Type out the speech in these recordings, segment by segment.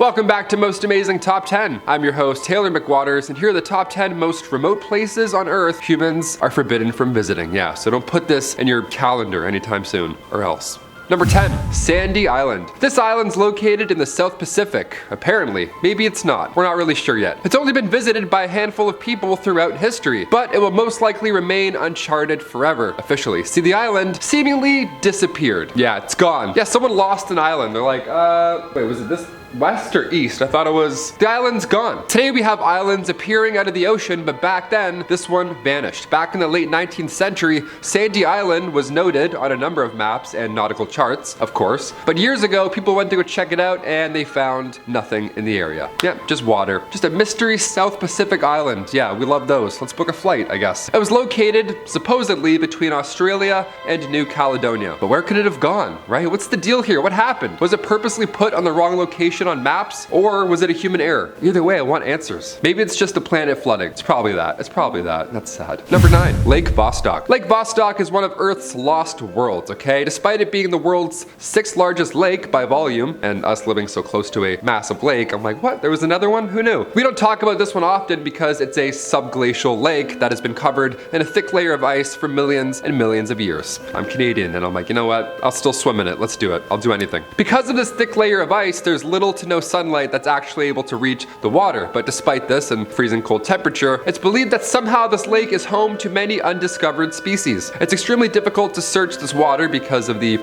Welcome back to Most Amazing Top 10. I'm your host, Taylor McWaters, and here are the top 10 most remote places on Earth humans are forbidden from visiting. Yeah, so don't put this in your calendar anytime soon, or else. Number 10, Sandy Island. This island's located in the South Pacific. Apparently. Maybe it's not. We're not really sure yet. It's only been visited by a handful of people throughout history, but it will most likely remain uncharted forever, officially. See, the island seemingly disappeared. Yeah, it's gone. Yeah, someone lost an island. They're like, wait, was it this? West or east? I thought it was... The island's gone. Today we have islands appearing out of the ocean, but back then, this one vanished. Back in the late 19th century, Sandy Island was noted on a number of maps and nautical charts, of course. But years ago, people went to go check it out and they found nothing in the area. Yeah, just water. Just a mystery South Pacific island. Yeah, we love those. Let's book a flight, I guess. It was located, supposedly, between Australia and New Caledonia. But where could it have gone, right? What's the deal here? What happened? Was it purposely put on the wrong location on maps, or was it a human error? Either way, I want answers. Maybe it's just the planet flooding. It's probably that. It's probably that. That's sad. Number 9, Lake Vostok. Lake Vostok is one of Earth's lost worlds, okay? Despite it being the world's 6th largest lake by volume, and us living so close to a massive lake, I'm like, what? There was another one? Who knew? We don't talk about this one often because it's a subglacial lake that has been covered in a thick layer of ice for millions and millions of years. I'm Canadian, and I'm like, you know what? I'll still swim in it. Let's do it. I'll do anything. Because of this thick layer of ice, there's little to no sunlight that's actually able to reach the water. But despite this and freezing cold temperature, it's believed that somehow this lake is home to many undiscovered species. It's extremely difficult to search this water because of the,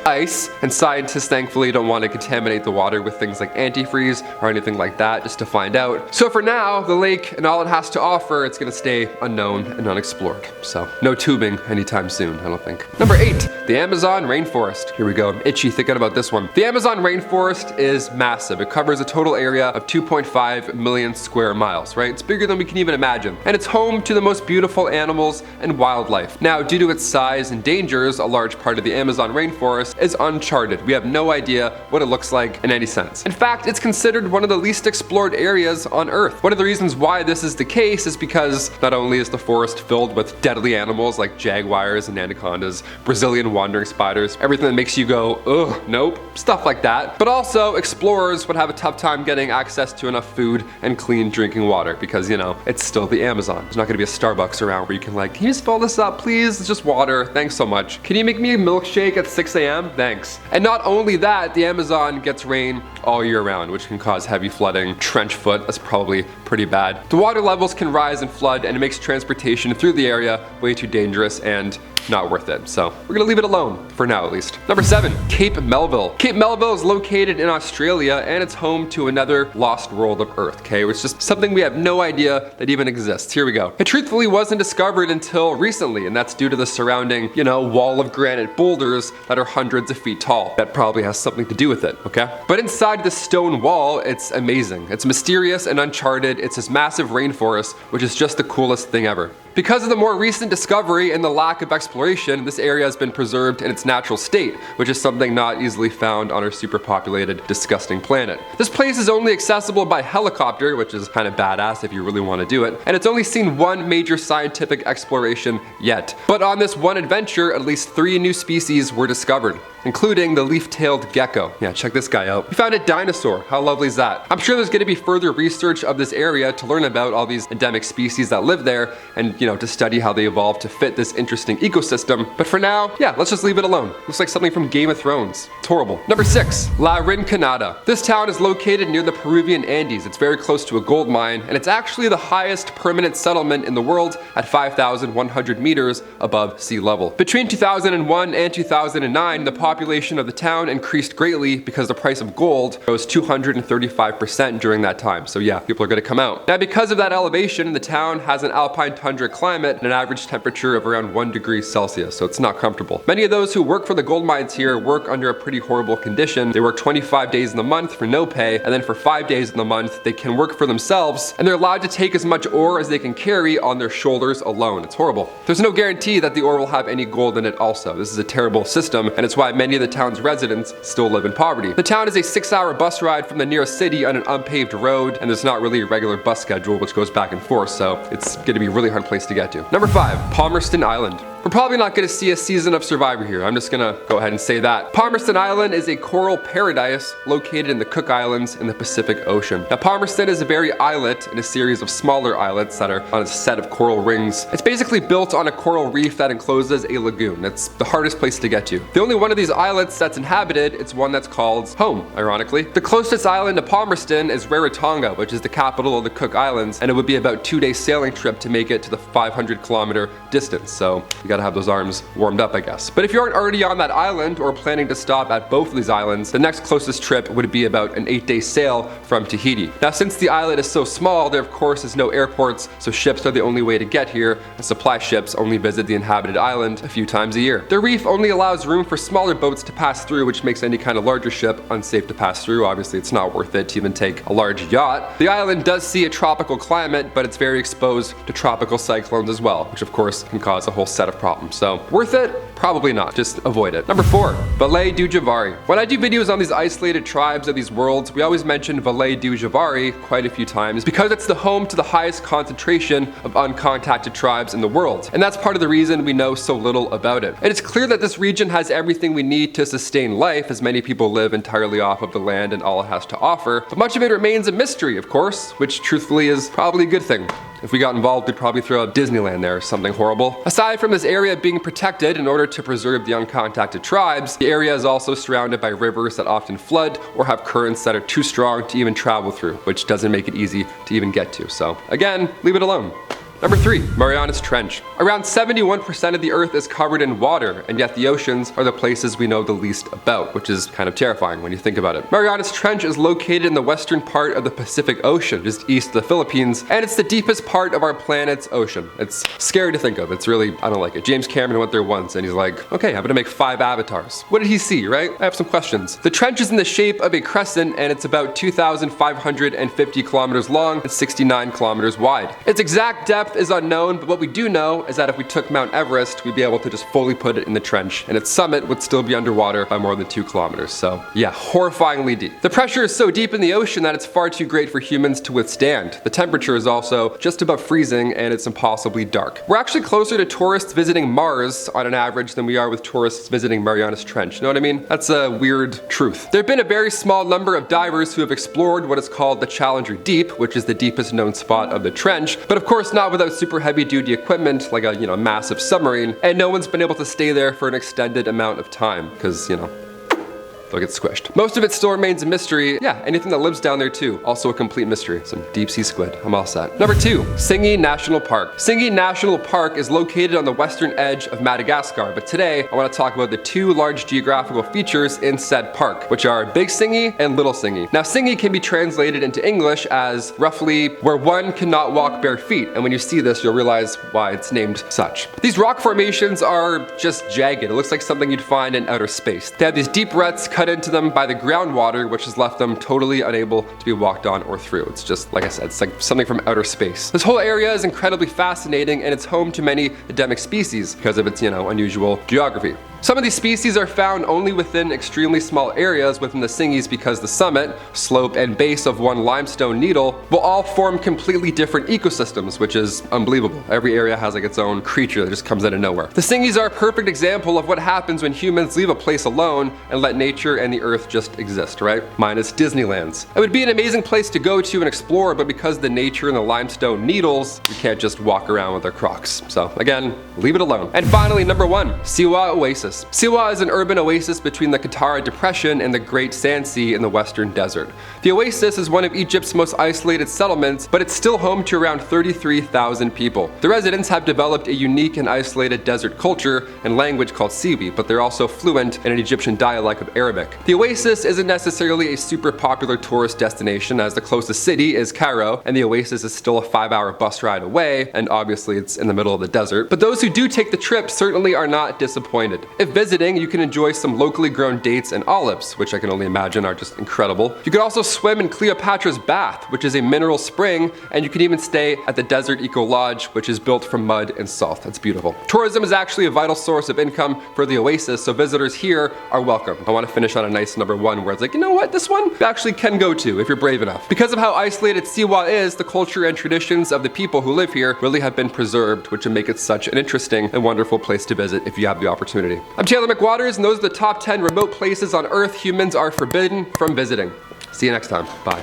ice, and scientists thankfully don't want to contaminate the water with things like antifreeze or anything like that just to find out. So for now, the lake and all it has to offer, it's gonna stay unknown and unexplored. So no tubing anytime soon, I don't think. Number 8, the Amazon Rainforest. Here we go, I'm itchy thinking about this one. The Amazon Rainforest is massive. It covers a total area of 2.5 million square miles, right? It's bigger than we can even imagine. And it's home to the most beautiful animals and wildlife. Now, due to its size and dangers, a large part of the Amazon Rainforest is uncharted. We have no idea what it looks like in any sense. In fact, it's considered one of the least explored areas on Earth. One of the reasons why this is the case is because not only is the forest filled with deadly animals like jaguars and anacondas, Brazilian wandering spiders, everything that makes you go, ugh, nope, stuff like that, but also explorers would have a tough time getting access to enough food and clean drinking water because, it's still the Amazon. There's not gonna be a Starbucks around where you can can you just fill this up, please? It's just water. Thanks so much. Can you make me a milkshake at 6 a.m.? Thanks. And not only that, the Amazon gets rain all year round, which can cause heavy flooding. Trench foot, that's probably pretty bad. The water levels can rise and flood, and it makes transportation through the area way too dangerous and not worth it. So we're gonna leave it alone, for now at least. Number 7, Cape Melville. Cape Melville is located in Australia, and it's home to another lost world of Earth, okay? It's just something we have no idea that even exists. Here we go. It truthfully wasn't discovered until recently, and that's due to the surrounding, wall of granite boulders that are hundreds of feet tall. That probably has something to do with it, okay? But inside the stone wall, it's amazing. It's mysterious and uncharted. It's this massive rainforest, which is just the coolest thing ever. Because of the more recent discovery and the lack of exploration, this area has been preserved in its natural state, which is something not easily found on our superpopulated, disgusting planet. This place is only accessible by helicopter, which is kind of badass if you really want to do it, and it's only seen one major scientific exploration yet. But on this one adventure, at least 3 new species were discovered, including the leaf-tailed gecko. Yeah, check this guy out. We found a dinosaur. How lovely is that? I'm sure there's going to be further research of this area to learn about all these endemic species that live there and, to study how they evolved to fit this interesting ecosystem. But for now, yeah, let's just leave it alone. Looks like something from Game of Thrones. It's horrible. Number 6, La Rinconada. This town is located near the Peruvian Andes. It's very close to a gold mine, and it's actually the highest permanent settlement in the world at 5,100 meters above sea level. Between 2001 and 2009, the population of the town increased greatly because the price of gold rose 235% during that time. So yeah, people are gonna come out. Now because of that elevation, the town has an alpine tundra climate and an average temperature of around 1 degree Celsius, so it's not comfortable. Many of those who work for the gold mines here work under a pretty horrible condition. They work 25 days in the month for no pay, and then for 5 days in the month, they can work for themselves, and they're allowed to take as much ore as they can carry on their shoulders alone. It's horrible. There's no guarantee that the ore will have any gold in it also. This is a terrible system, and it's why many of the town's residents still live in poverty. The town is a 6-hour bus ride from the nearest city on an unpaved road, and there's not really a regular bus schedule which goes back and forth, so it's gonna be a really hard place to get to. Number 5, Palmerston Island. We're probably not going to see a season of Survivor here. I'm just going to go ahead and say that. Palmerston Island is a coral paradise located in the Cook Islands in the Pacific Ocean. Now, Palmerston is a very islet in a series of smaller islets that are on a set of coral rings. It's basically built on a coral reef that encloses a lagoon. It's the hardest place to get to. The only one of these islets that's inhabited, it's one that's called home, ironically. The closest island to Palmerston is Rarotonga, which is the capital of the Cook Islands, and it would be about 2-day sailing trip to make it to the 500-kilometer distance. So you gotta have those arms warmed up, I guess. But if you aren't already on that island or planning to stop at both of these islands, the next closest trip would be about an 8-day sail from Tahiti. Now, since the islet is so small, there of course is no airports, so ships are the only way to get here, and supply ships only visit the inhabited island a few times a year. The reef only allows room for smaller boats to pass through, which makes any kind of larger ship unsafe to pass through. Obviously, it's not worth it to even take a large yacht. The island does see a tropical climate, but it's very exposed to tropical cyclones as well, which of course can cause a whole set of problems. So, worth it? Probably not. Just avoid it. Number 4, Vale du Javari. When I do videos on these isolated tribes of these worlds, we always mention Vale du Javari quite a few times because it's the home to the highest concentration of uncontacted tribes in the world. And that's part of the reason we know so little about it. And it's clear that this region has everything we need to sustain life, as many people live entirely off of the land and all it has to offer. But much of it remains a mystery, of course, which truthfully is probably a good thing. If we got involved, we'd probably throw out Disneyland there or something horrible. Aside from this area being protected in order to preserve the uncontacted tribes, the area is also surrounded by rivers that often flood or have currents that are too strong to even travel through, which doesn't make it easy to even get to. So again, leave it alone. Number 3, Mariana's Trench. Around 71% of the Earth is covered in water, and yet the oceans are the places we know the least about, which is kind of terrifying when you think about it. Mariana's Trench is located in the western part of the Pacific Ocean, just east of the Philippines, and it's the deepest part of our planet's ocean. It's scary to think of. It's really, I don't like it. James Cameron went there once, and he's like, okay, I'm gonna make 5 avatars. What did he see, right? I have some questions. The trench is in the shape of a crescent, and it's about 2,550 kilometers long and 69 kilometers wide. Its exact depth is unknown, but what we do know is that if we took Mount Everest, we'd be able to just fully put it in the trench, and its summit would still be underwater by more than 2 kilometers. So yeah, horrifyingly deep. The pressure is so deep in the ocean that it's far too great for humans to withstand. The temperature is also just above freezing, and it's impossibly dark. We're actually closer to tourists visiting Mars on an average than we are with tourists visiting Mariana's Trench. You know what I mean? That's a weird truth. There have been a very small number of divers who have explored what is called the Challenger Deep, which is the deepest known spot of the trench, but of course not without super heavy duty equipment like a massive submarine, and no one's been able to stay there for an extended amount of time because they'll get squished. Most of it still remains a mystery. Yeah, anything that lives down there too, also a complete mystery. Some deep sea squid, I'm all set. Number 2, Tsingy National Park. Tsingy National Park is located on the western edge of Madagascar, but today I want to talk about the 2 large geographical features in said park, which are Big Tsingy and Little Tsingy. Now, Tsingy can be translated into English as roughly where one cannot walk bare feet, and when you see this, you'll realize why it's named such. These rock formations are just jagged. It looks like something you'd find in outer space. They have these deep ruts cut into them by the groundwater, which has left them totally unable to be walked on or through. It's just, like I said, it's like something from outer space. This whole area is incredibly fascinating, and it's home to many endemic species because of its, unusual geography. Some of these species are found only within extremely small areas within the Tsingy's because the summit, slope, and base of one limestone needle will all form completely different ecosystems, which is unbelievable. Every area has like its own creature that just comes out of nowhere. The Tsingy's are a perfect example of what happens when humans leave a place alone and let nature and the earth just exist, right? Minus Disneyland's. It would be an amazing place to go to and explore, but because of the nature and the limestone needles, we can't just walk around with our Crocs. So again, leave it alone. And finally, number 1, Siwa Oasis. Siwa is an urban oasis between the Qattara Depression and the Great Sand Sea in the Western Desert. The oasis is one of Egypt's most isolated settlements, but it's still home to around 33,000 people. The residents have developed a unique and isolated desert culture and language called Siwi, but they're also fluent in an Egyptian dialect of Arabic. The oasis isn't necessarily a super popular tourist destination, as the closest city is Cairo, and the oasis is still a 5-hour bus ride away, and obviously it's in the middle of the desert. But those who do take the trip certainly are not disappointed. If visiting, you can enjoy some locally grown dates and olives, which I can only imagine are just incredible. You could also swim in Cleopatra's Bath, which is a mineral spring, and you can even stay at the Desert Eco Lodge, which is built from mud and salt. That's beautiful. Tourism is actually a vital source of income for the Oasis, so visitors here are welcome. I want to finish on a nice number one where it's like, you know what, this one you actually can go to if you're brave enough. Because of how isolated Siwa is, the culture and traditions of the people who live here really have been preserved, which would make it such an interesting and wonderful place to visit if you have the opportunity. I'm Taylor McWaters, and those are the top 10 remote places on Earth humans are forbidden from visiting. See you next time. Bye.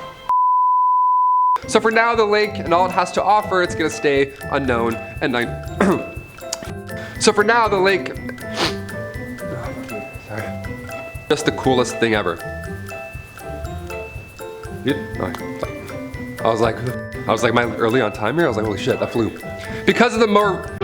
So for now, the lake and all it has to offer, it's gonna stay unknown and So for now, the lake, just the coolest thing ever. I was like, early on time here? I was like, holy shit, that flew. Because of the more